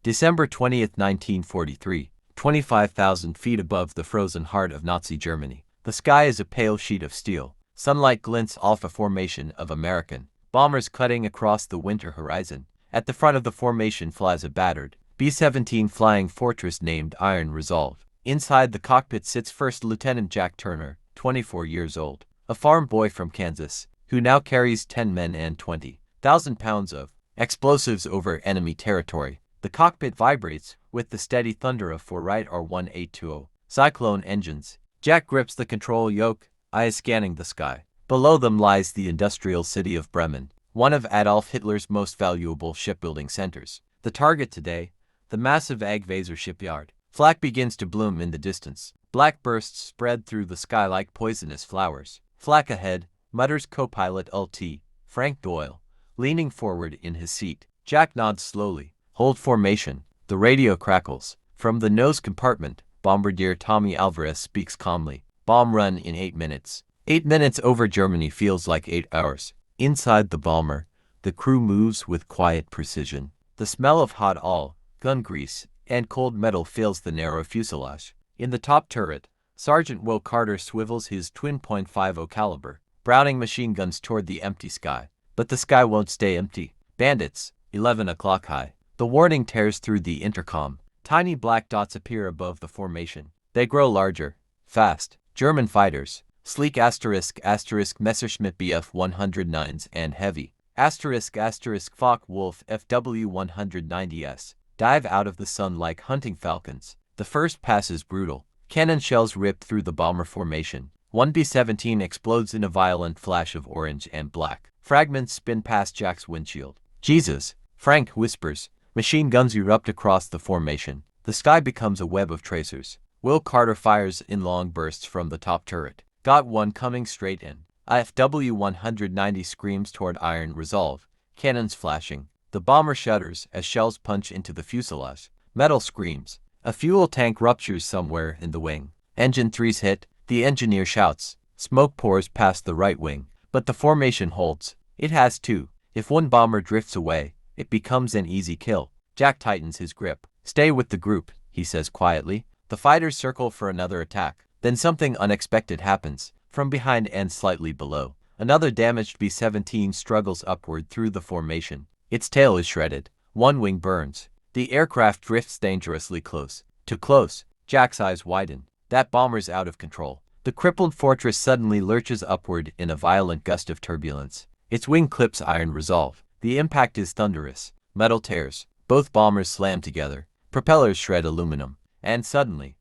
December 20, 1943, 25,000 feet above the frozen heart of Nazi Germany. The sky is a pale sheet of steel. Sunlight glints off a formation of American bombers cutting across the winter horizon. At the front of the formation flies a battered B-17 flying fortress named Iron Resolve. Inside the cockpit sits First Lieutenant Jack Turner, 24 years old, a farm boy from Kansas, who now carries 10 men and 20,000 pounds of explosives over enemy territory. The cockpit vibrates with the steady thunder of four Wright R1820 Cyclone engines. Jack grips the control yoke, eyes scanning the sky. Below them lies the industrial city of Bremen, one of Adolf Hitler's most valuable shipbuilding centers. The target today, the massive Agvaser shipyard. Flak begins to bloom in the distance. Black bursts spread through the sky like poisonous flowers. Flak ahead, mutters co-pilot Lt. Frank Doyle, leaning forward in his seat. Jack nods slowly. Hold formation. The radio crackles. From the nose compartment, Bombardier Tommy Alvarez speaks calmly. Bomb run in 8 minutes. 8 minutes over Germany feels like 8 hours. Inside the bomber, the crew moves with quiet precision. The smell of hot oil, gun grease, and cold metal fills the narrow fuselage. In the top turret, Sergeant Will Carter swivels his twin .50 caliber Browning machine guns toward the empty sky. But the sky won't stay empty. Bandits, 11 o'clock high. The warning tears through the intercom. Tiny black dots appear above the formation. They grow larger, fast. German fighters, sleek *** Messerschmitt Bf 109s and heavy *** Focke-Wulf Fw 190s, dive out of the sun like hunting falcons. The first pass is brutal. Cannon shells rip through the bomber formation. One B-17 explodes in a violent flash of orange and black. Fragments spin past Jack's windshield. Jesus, Frank whispers. Machine guns erupt across the formation. The sky becomes a web of tracers. Will Carter fires in long bursts from the top turret. Got one coming straight in. Fw 190 screams toward Iron Resolve, cannons flashing. The bomber shudders as shells punch into the fuselage. Metal screams. A fuel tank ruptures somewhere in the wing. Engine 3's hit. The engineer shouts. Smoke pours past the right wing, but the formation holds. It has to. If one bomber drifts away, it becomes an easy kill. Jack tightens his grip. Stay with the group, he says quietly. The fighters circle for another attack. Then something unexpected happens. From behind and slightly below, another damaged B-17 struggles upward through the formation. Its tail is shredded. One wing burns. The aircraft drifts dangerously close. Too close. Jack's eyes widen. That bomber's out of control. The crippled fortress suddenly lurches upward in a violent gust of turbulence. Its wing clips Iron Resolve. The impact is thunderous. Metal tears. Both bombers slam together. Propellers shred aluminum. And suddenly,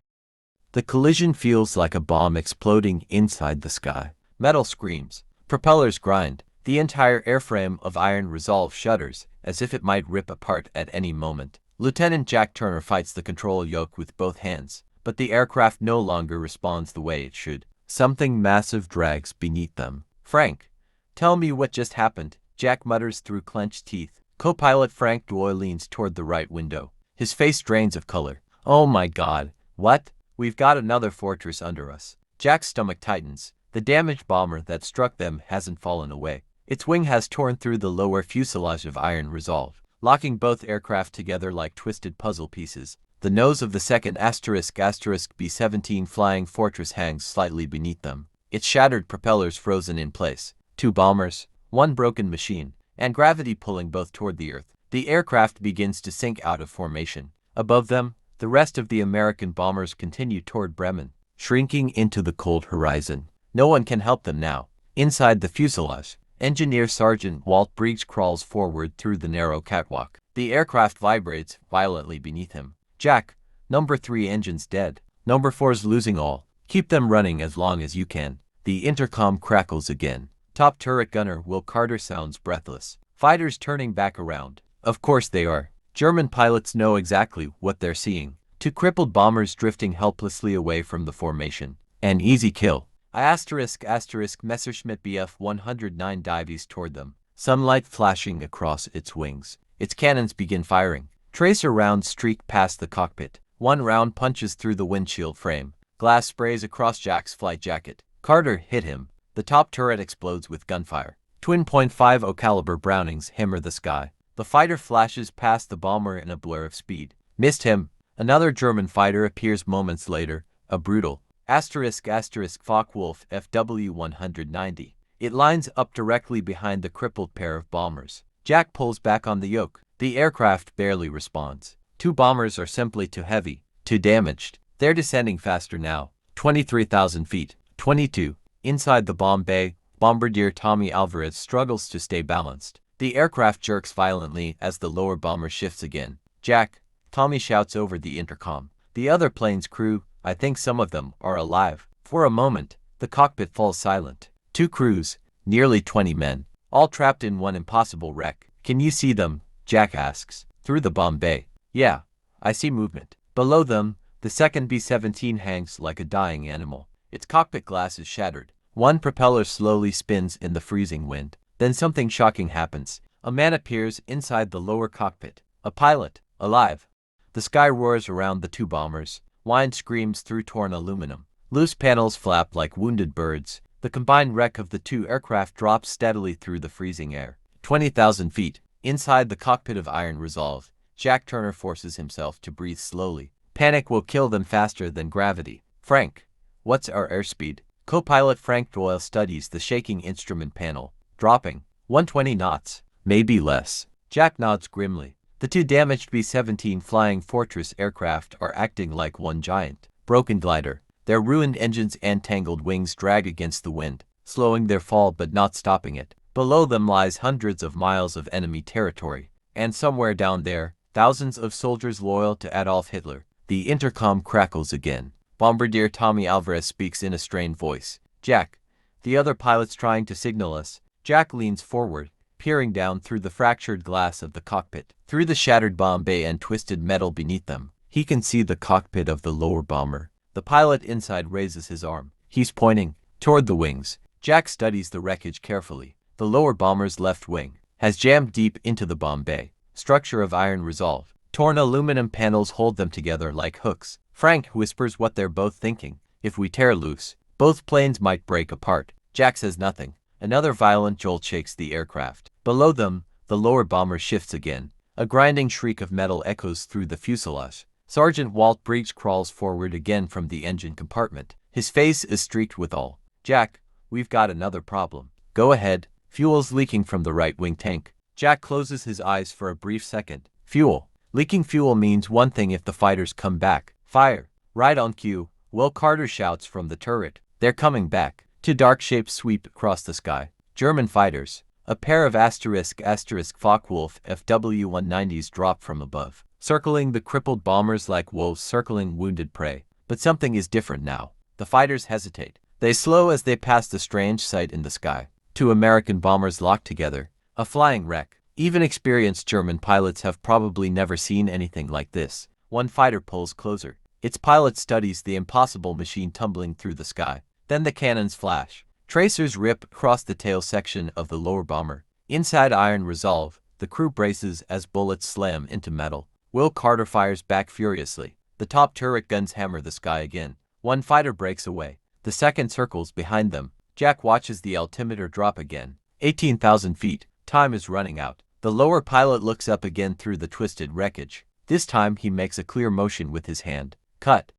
the collision feels like a bomb exploding inside the sky. Metal screams. Propellers grind. The entire airframe of Iron Resolve shudders, as if it might rip apart at any moment. Lieutenant Jack Turner fights the control yoke with both hands, but the aircraft no longer responds the way it should. Something massive drags beneath them. Frank, tell me what just happened, Jack mutters through clenched teeth. Co-pilot Frank Doyle leans toward the right window. His face drains of color. Oh my God. What? We've got another fortress under us. Jack's stomach tightens. The damaged bomber that struck them hasn't fallen away. Its wing has torn through the lower fuselage of Iron Resolve, locking both aircraft together like twisted puzzle pieces. The nose of the second ** B-17 flying fortress hangs slightly beneath them, its shattered propellers frozen in place. 2 bombers, 1 broken machine, and gravity pulling both toward the earth. The aircraft begins to sink out of formation. Above them, the rest of the American bombers continue toward Bremen, shrinking into the cold horizon. No one can help them now. Inside the fuselage, Engineer Sergeant Walt Briggs crawls forward through the narrow catwalk. The aircraft vibrates violently beneath him. Jack, number 3 engine's dead. Number 4's losing all. Keep them running as long as you can. The intercom crackles again. Top turret gunner Will Carter sounds breathless. Fighters turning back around. Of course they are. German pilots know exactly what they're seeing. 2 crippled bombers drifting helplessly away from the formation. An easy kill. Messerschmitt Bf 109 dives toward them, sunlight flashing across its wings. Its cannons begin firing. Tracer rounds streak past the cockpit. 1 round punches through the windshield frame. Glass sprays across Jack's flight jacket. Carter hit him. The top turret explodes with gunfire. Twin .50 caliber Brownings hammer the sky. The fighter flashes past the bomber in a blur of speed. Missed him. Another German fighter appears moments later, a brutal Focke-Wulf Fw 190. It lines up directly behind the crippled pair of bombers. Jack pulls back on the yoke. The aircraft barely responds. Two bombers are simply too heavy, too damaged. They're descending faster now. 23,000 feet. 22. Inside the bomb bay, Bombardier Tommy Alvarez struggles to stay balanced. The aircraft jerks violently as the lower bomber shifts again. Jack, Tommy shouts over the intercom. The other plane's crew, I think some of them are alive. For a moment, the cockpit falls silent. Two crews, nearly 20 men, all trapped in one impossible wreck. Can you see them? Jack asks. Through the bomb bay. Yeah, I see movement. Below them, the second B-17 hangs like a dying animal. Its cockpit glass is shattered. One propeller slowly spins in the freezing wind. Then something shocking happens. A man appears inside the lower cockpit. A pilot, alive. The sky roars around the two bombers. Wind screams through torn aluminum. Loose panels flap like wounded birds. The combined wreck of the two aircraft drops steadily through the freezing air. 20,000 feet. Inside the cockpit of Iron Resolve, Jack Turner forces himself to breathe slowly. Panic will kill them faster than gravity. Frank, what's our airspeed? Co-pilot Frank Doyle studies the shaking instrument panel. Dropping. 120 knots. Maybe less. Jack nods grimly. The two damaged B-17 Flying Fortress aircraft are acting like one giant, broken glider. Their ruined engines and tangled wings drag against the wind, slowing their fall but not stopping it. Below them lies hundreds of miles of enemy territory. And somewhere down there, thousands of soldiers loyal to Adolf Hitler. The intercom crackles again. Bombardier Tommy Alvarez speaks in a strained voice. Jack, the other pilot's trying to signal us. Jack leans forward, peering down through the fractured glass of the cockpit. Through the shattered bomb bay and twisted metal beneath them, he can see the cockpit of the lower bomber. The pilot inside raises his arm. He's pointing toward the wings. Jack studies the wreckage carefully. The lower bomber's left wing has jammed deep into the bomb bay. Structure of Iron Resolve. Torn aluminum panels hold them together like hooks. Frank whispers what they're both thinking. If we tear loose, both planes might break apart. Jack says nothing. Another violent jolt shakes the aircraft. Below them, the lower bomber shifts again. A grinding shriek of metal echoes through the fuselage. Sergeant Walt Briggs crawls forward again from the engine compartment. His face is streaked with awe. Jack, we've got another problem. Go ahead. Fuel's leaking from the right wing tank. Jack closes his eyes for a brief second. Fuel. Leaking fuel means one thing if the fighters come back. Fire. Right on cue, Will Carter shouts from the turret. They're coming back. Two dark shapes sweep across the sky. German fighters. A pair of Focke-Wulf Fw 190s drop from above, circling the crippled bombers like wolves circling wounded prey. But something is different now. The fighters hesitate. They slow as they pass the strange sight in the sky. Two American bombers locked together. A flying wreck. Even experienced German pilots have probably never seen anything like this. One fighter pulls closer. Its pilot studies the impossible machine tumbling through the sky. Then the cannons flash. Tracers rip across the tail section of the lower bomber. Inside Iron Resolve, the crew braces as bullets slam into metal. Will Carter fires back furiously. The top turret guns hammer the sky again. One fighter breaks away. The second circles behind them. Jack watches the altimeter drop again. 18,000 feet. Time is running out. The lower pilot looks up again through the twisted wreckage. This time he makes a clear motion with his hand. Cut.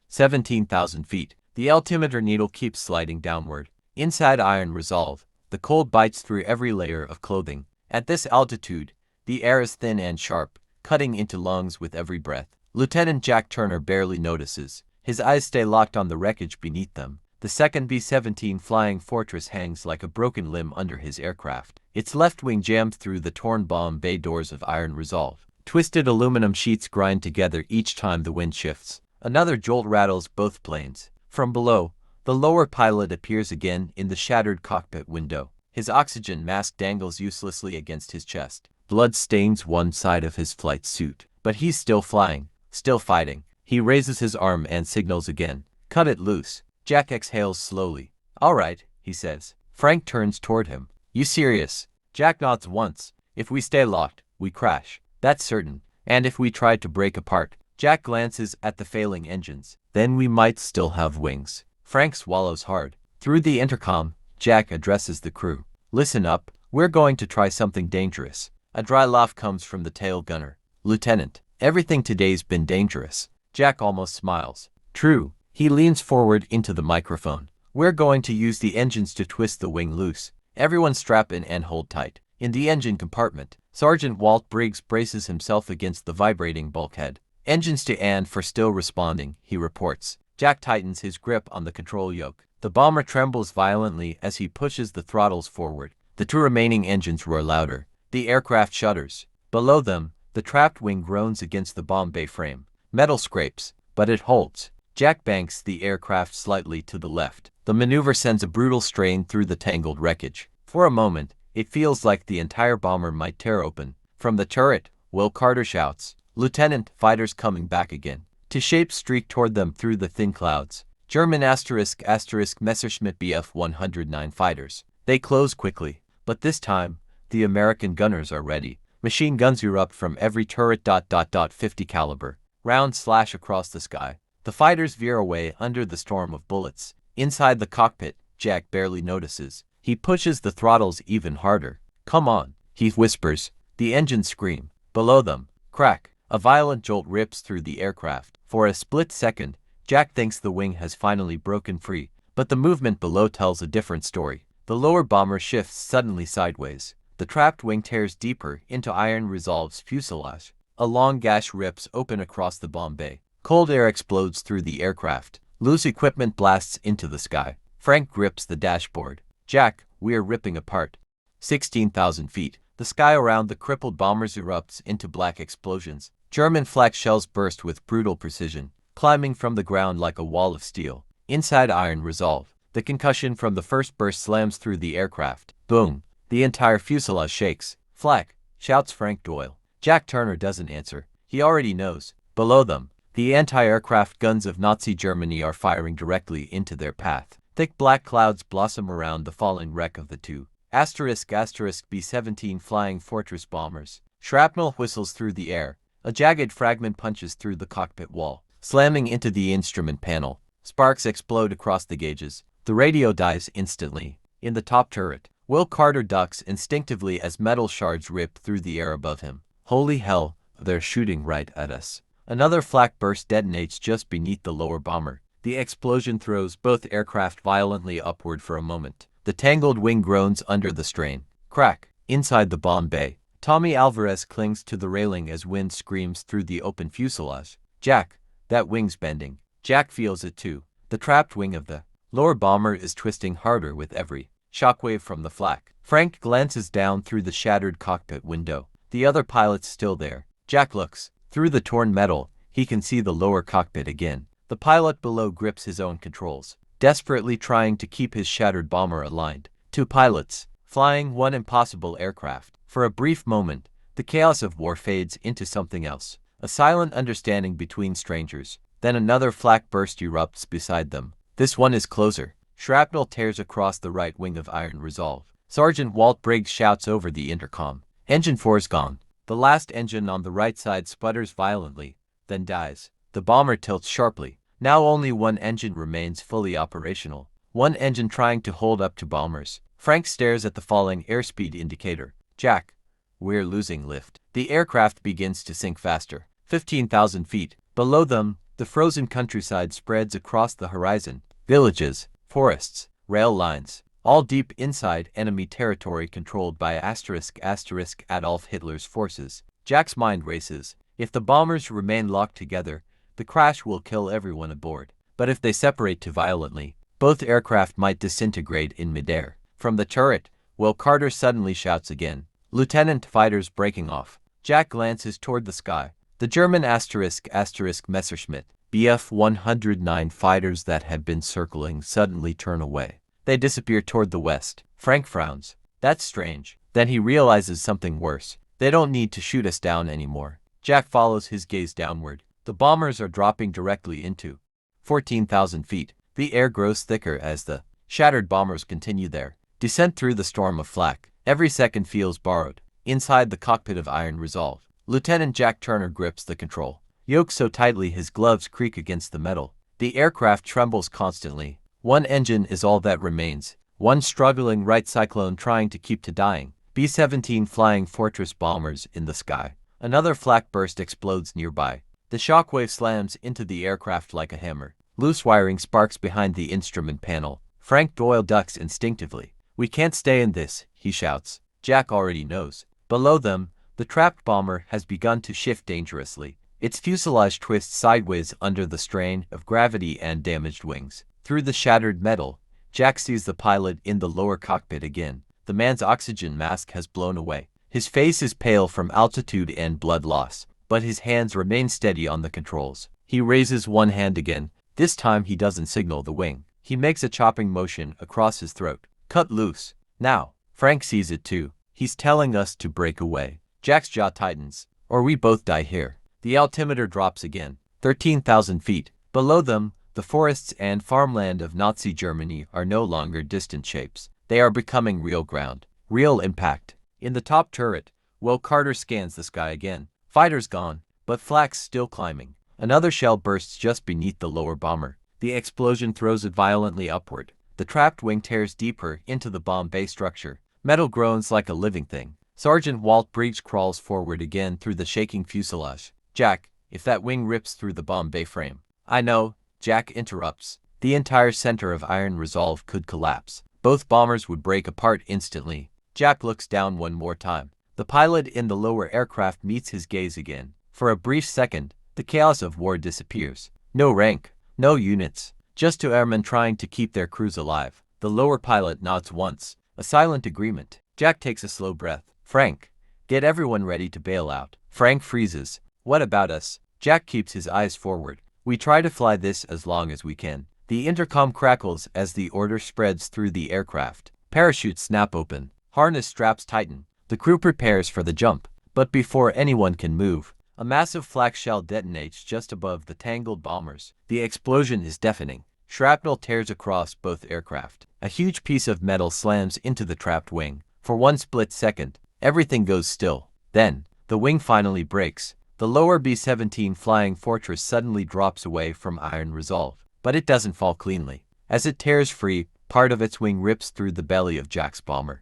17,000 feet. The altimeter needle keeps sliding downward. Inside Iron Resolve, the cold bites through every layer of clothing. At this altitude, the air is thin and sharp, cutting into lungs with every breath. Lieutenant Jack Turner barely notices. His eyes stay locked on the wreckage beneath them. The second B-17 Flying Fortress hangs like a broken limb under his aircraft. Its left wing jammed through the torn bomb bay doors of Iron Resolve. Twisted aluminum sheets grind together each time the wind shifts. Another jolt rattles both planes. From below, the lower pilot appears again in the shattered cockpit window. His oxygen mask dangles uselessly against his chest. Blood stains one side of his flight suit. But he's still flying, still fighting. He raises his arm and signals again. Cut it loose. Jack exhales slowly. All right, he says. Frank turns toward him. You serious? Jack nods once. If we stay locked, we crash. That's certain. And if we try to break apart, Jack glances at the failing engines. Then we might still have wings. Frank swallows hard. Through the intercom, Jack addresses the crew. Listen up, we're going to try something dangerous. A dry laugh comes from the tail gunner. "Lieutenant, everything today's been dangerous." Jack almost smiles. "True." He leans forward into the microphone. "We're going to use the engines to twist the wing loose. Everyone strap in and hold tight." In the engine compartment, Sergeant Walt Briggs braces himself against the vibrating bulkhead. "Engines to and for still responding," he reports. Jack tightens his grip on the control yoke. The bomber trembles violently as he pushes the throttles forward. The two remaining engines roar louder. The aircraft shudders. Below them, the trapped wing groans against the bomb bay frame. Metal scrapes, but it holds. Jack banks the aircraft slightly to the left. The maneuver sends a brutal strain through the tangled wreckage. For a moment, it feels like the entire bomber might tear open. From the turret, Will Carter shouts, "Lieutenant, fighters coming back again." Two shapes streak toward them through the thin clouds. German *** Messerschmitt Bf 109 fighters. They close quickly, but this time, the American gunners are ready. Machine guns erupt from every turret. .50 caliber. Rounds slash across the sky. The fighters veer away under the storm of bullets. Inside the cockpit, Jack barely notices. He pushes the throttles even harder. "Come on," he whispers. The engines scream. Below them, crack. A violent jolt rips through the aircraft. For a split second, Jack thinks the wing has finally broken free, but the movement below tells a different story. The lower bomber shifts suddenly sideways. The trapped wing tears deeper into Iron Resolve's fuselage. A long gash rips open across the bomb bay. Cold air explodes through the aircraft. Loose equipment blasts into the sky. Frank grips the dashboard. "Jack, we're ripping apart." 16,000 feet. The sky around the crippled bombers erupts into black explosions. German flak shells burst with brutal precision, climbing from the ground like a wall of steel. Inside Iron Resolve, the concussion from the first burst slams through the aircraft. Boom! The entire fuselage shakes. "Flak!" shouts Frank Doyle. Jack Turner doesn't answer. He already knows. Below them, the anti-aircraft guns of Nazi Germany are firing directly into their path. Thick black clouds blossom around the falling wreck of the two B-17 flying fortress bombers. Shrapnel whistles through the air. A jagged fragment punches through the cockpit wall, slamming into the instrument panel. Sparks explode across the gauges. The radio dies instantly. In the top turret, Will Carter ducks instinctively as metal shards rip through the air above him. "Holy hell, they're shooting right at us." Another flak burst detonates just beneath the lower bomber. The explosion throws both aircraft violently upward for a moment. The tangled wing groans under the strain. Crack! Inside the bomb bay, Tommy Alvarez clings to the railing as wind screams through the open fuselage. "Jack, that wing's bending." Jack feels it too. The trapped wing of the lower bomber is twisting harder with every shockwave from the flak. Frank glances down through the shattered cockpit window. The other pilot's still there. Jack looks. Through the torn metal, he can see the lower cockpit again. The pilot below grips his own controls, desperately trying to keep his shattered bomber aligned. Two pilots, flying one impossible aircraft. For a brief moment, the chaos of war fades into something else. A silent understanding between strangers. Then another flak burst erupts beside them. This one is closer. Shrapnel tears across the right wing of Iron Resolve. Sergeant Walt Briggs shouts over the intercom. "Engine 4's gone." The last engine on the right side sputters violently, then dies. The bomber tilts sharply. Now only one engine remains fully operational. One engine trying to hold up to bombers. Frank stares at the falling airspeed indicator. "Jack, we're losing lift." The aircraft begins to sink faster. 15,000 feet. Below them, the frozen countryside spreads across the horizon. Villages, forests, rail lines, all deep inside enemy territory controlled by ** Adolf Hitler's forces. Jack's mind races. If the bombers remain locked together, the crash will kill everyone aboard. But if they separate too violently, both aircraft might disintegrate in midair. From the turret, Will Carter suddenly shouts again. "Lieutenant, fighters breaking off." Jack glances toward the sky. The German ** Messerschmitt Bf 109 fighters that had been circling suddenly turn away. They disappear toward the west. Frank frowns. "That's strange." Then he realizes something worse. They don't need to shoot us down anymore. Jack follows his gaze downward. The bombers are dropping directly into 14,000 feet. The air grows thicker as the shattered bombers continue their descent through the storm of flak. Every second feels borrowed. Inside the cockpit of Iron Resolve, Lieutenant Jack Turner grips the control yoke so tightly his gloves creak against the metal. The aircraft trembles constantly. One engine is all that remains. One struggling right cyclone trying to keep to dying. B-17 flying fortress bombers in the sky. Another flak burst explodes nearby. The shockwave slams into the aircraft like a hammer. Loose wiring sparks behind the instrument panel. Frank Doyle ducks instinctively. "We can't stay in this," he shouts. Jack already knows. Below them, the trapped bomber has begun to shift dangerously. Its fuselage twists sideways under the strain of gravity and damaged wings. Through the shattered metal, Jack sees the pilot in the lower cockpit again. The man's oxygen mask has blown away. His face is pale from altitude and blood loss, but his hands remain steady on the controls. He raises one hand again. This time he doesn't signal the wing. He makes a chopping motion across his throat. "Cut loose. Now." Frank sees it too. He's telling us to break away. Jack's jaw tightens. "Or we both die here." The altimeter drops again. 13,000 feet. Below them, the forests and farmland of Nazi Germany are no longer distant shapes. They are becoming real ground. Real impact. In the top turret, Will Carter scans the sky again. Fighters gone, but flak's still climbing. Another shell bursts just beneath the lower bomber. The explosion throws it violently upward. The trapped wing tears deeper into the bomb bay structure. Metal groans like a living thing. Sergeant Walt Briggs crawls forward again through the shaking fuselage. "Jack, if that wing rips through the bomb bay frame." "I know," Jack interrupts. "The entire center of iron resolve could collapse. Both bombers would break apart instantly." Jack looks down one more time. The pilot in the lower aircraft meets his gaze again. For a brief second, the chaos of war disappears. No rank, no units, just two airmen trying to keep their crews alive. The lower pilot nods once, a silent agreement. Jack takes a slow breath. "Frank, get everyone ready to bail out." Frank freezes. "What about us?" Jack keeps his eyes forward. "We try to fly this as long as we can." The intercom crackles as the order spreads through the aircraft. Parachutes snap open. Harness straps tighten. The crew prepares for the jump. But before anyone can move, a massive flak shell detonates just above the tangled bombers. The explosion is deafening. Shrapnel tears across both aircraft. A huge piece of metal slams into the trapped wing. For one split second, everything goes still. Then, the wing finally breaks. The lower B-17 flying fortress suddenly drops away from iron resolve. But it doesn't fall cleanly. As it tears free, part of its wing rips through the belly of Jack's bomber.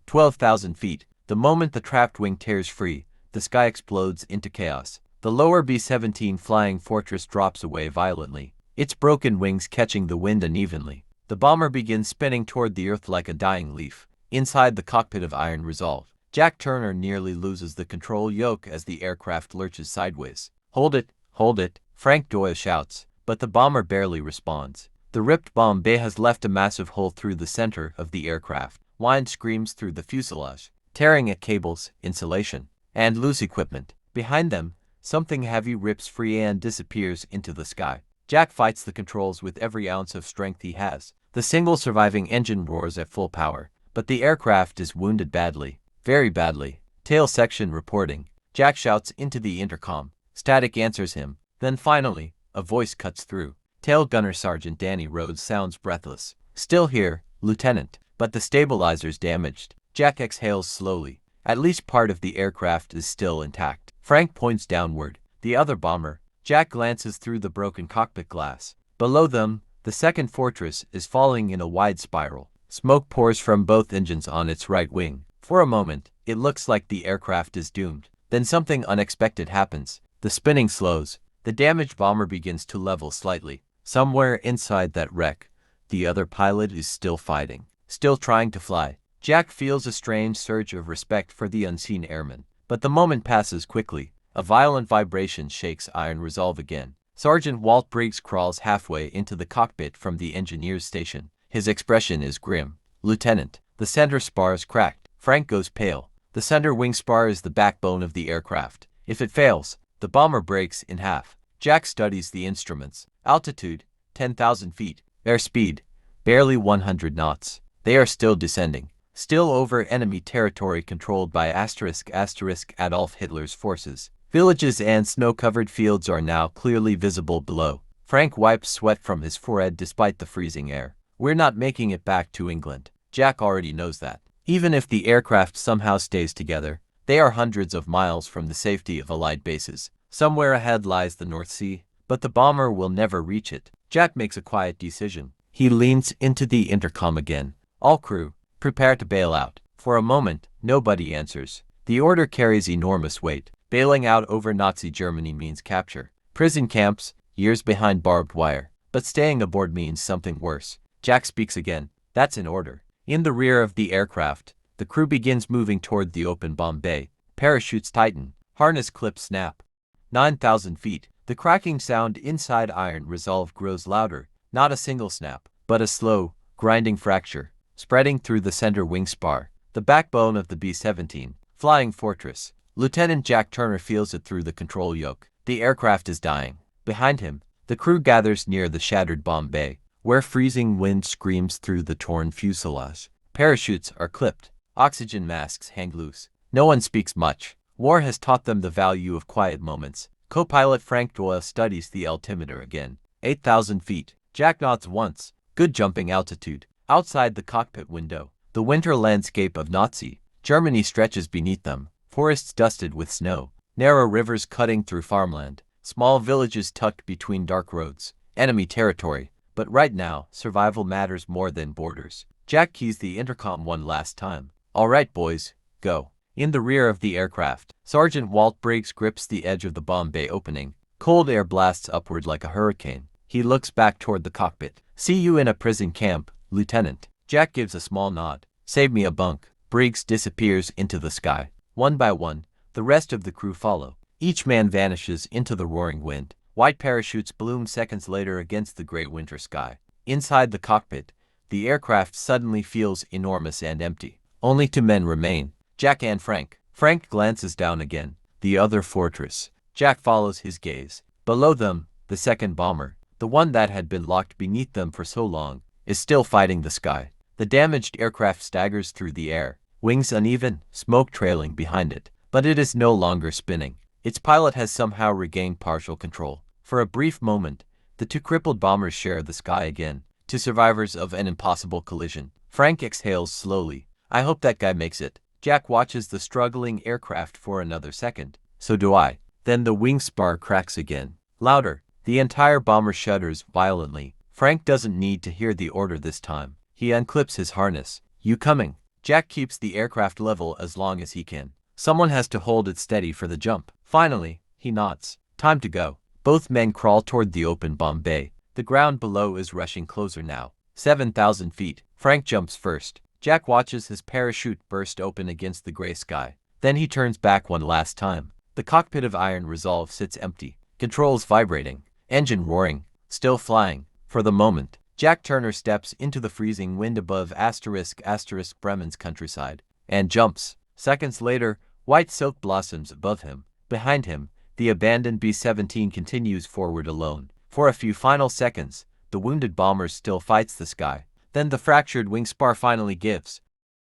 12,000 feet. The moment the trapped wing tears free, the sky explodes into chaos. The lower B-17 flying fortress drops away violently, its broken wings catching the wind unevenly. The bomber begins spinning toward the earth like a dying leaf. Inside the cockpit of iron resolve, Jack Turner nearly loses the control yoke as the aircraft lurches sideways. Hold it, Frank Doyle shouts, but the bomber barely responds. The ripped bomb bay has left a massive hole through the center of the aircraft. Wind screams through the fuselage, tearing at cables, insulation, and loose equipment. Behind them, something heavy rips free and disappears into the sky. Jack fights the controls with every ounce of strength he has. The single surviving engine roars at full power, but the aircraft is wounded badly. Very badly. Tail section reporting. Jack shouts into the intercom. Static answers him. Then finally, a voice cuts through. Tail Gunner Sergeant Danny Rhodes sounds breathless. "Still here, Lieutenant, but the stabilizer's damaged." Jack exhales slowly. At least part of the aircraft is still intact. Frank points downward. The other bomber. Jack glances through the broken cockpit glass. Below them, the second fortress is falling in a wide spiral. Smoke pours from both engines on its right wing. For a moment, it looks like the aircraft is doomed. Then something unexpected happens. The spinning slows. The damaged bomber begins to level slightly. Somewhere inside that wreck, the other pilot is still fighting, still trying to fly. Jack feels a strange surge of respect for the unseen airman. But the moment passes quickly. A violent vibration shakes iron resolve again. Sergeant Walt Briggs crawls halfway into the cockpit from the engineer's station. His expression is grim. "Lieutenant, the center spar is cracked." Frank goes pale. The center wing spar is the backbone of the aircraft. If it fails, the bomber breaks in half. Jack studies the instruments. Altitude, 10,000 feet. Airspeed, barely 100 knots. They are still descending. Still over enemy territory controlled by *** Adolf Hitler's forces. Villages and snow-covered fields are now clearly visible below. Frank wipes sweat from his forehead despite the freezing air. We're not making it back to England. Jack already knows that. Even if the aircraft somehow stays together, they are hundreds of miles from the safety of Allied bases. Somewhere ahead lies the North Sea, but the bomber will never reach it. Jack makes a quiet decision. He leans into the intercom again. "All crew, prepare to bail out." For a moment, Nobody answers. The order carries enormous weight. Bailing out over Nazi Germany means capture. Prison camps, years behind barbed wire. But staying aboard means something worse. Jack speaks again. That's an order. In the rear of the aircraft, the crew begins moving toward the open bomb bay. Parachutes tighten. Harness clips snap. 9,000 feet. The cracking sound inside iron resolve grows louder. Not a single snap, but a slow, grinding fracture, spreading through the center wing spar. The backbone of the B-17, flying fortress. Lieutenant Jack Turner feels it through the control yoke. The aircraft is dying. Behind him, the crew gathers near the shattered bomb bay, where freezing wind screams through the torn fuselage. Parachutes are clipped. Oxygen masks hang loose. No one speaks much. War has taught them the value of quiet moments. Co-pilot Frank Doyle studies the altimeter again. 8,000 feet. Jack nods once. Good jumping altitude. Outside the cockpit window, the winter landscape of Nazi Germany stretches beneath them. Forests dusted with snow. Narrow rivers cutting through farmland. Small villages tucked between dark roads. Enemy territory. But right now, survival matters more than borders. Jack keys the intercom one last time. All right, boys, go. In the rear of the aircraft, Sergeant Walt Briggs grips the edge of the bomb bay opening. Cold air blasts upward like a hurricane. He looks back toward the cockpit. See you in a prison camp, Lieutenant. Jack gives a small nod. Save me a bunk. Briggs disappears into the sky. One by one, the rest of the crew follow. Each man vanishes into the roaring wind. White parachutes bloom seconds later against the gray winter sky. Inside the cockpit, the aircraft suddenly feels enormous and empty. Only two men remain, Jack and Frank. Frank glances down again. The other fortress. Jack follows his gaze. Below them, the second bomber, the one that had been locked beneath them for so long, is still fighting the sky. The damaged aircraft staggers through the air, wings uneven, smoke trailing behind it. But it is no longer spinning. Its pilot has somehow regained partial control. For a brief moment, the two crippled bombers share the sky again. Two survivors of an impossible collision. Frank exhales slowly. I hope that guy makes it. Jack watches the struggling aircraft for another second. So do I. Then the wing spar cracks again. Louder. The entire bomber shudders violently. Frank doesn't need to hear the order this time. He unclips his harness. You coming? Jack keeps the aircraft level as long as he can. Someone has to hold it steady for the jump. Finally, he nods. Time to go. Both men crawl toward the open bomb bay. The ground below is rushing closer now. 7,000 feet. Frank jumps first. Jack watches his parachute burst open against the gray sky. Then he turns back one last time. The cockpit of iron resolve sits empty. Controls vibrating. Engine roaring. Still flying. For the moment, Jack Turner steps into the freezing wind above *** Bremen's countryside. And jumps. Seconds later, white silk blossoms above him. Behind him, the abandoned B-17 continues forward alone. For a few final seconds, the wounded bomber still fights the sky. Then the fractured wing spar finally gives.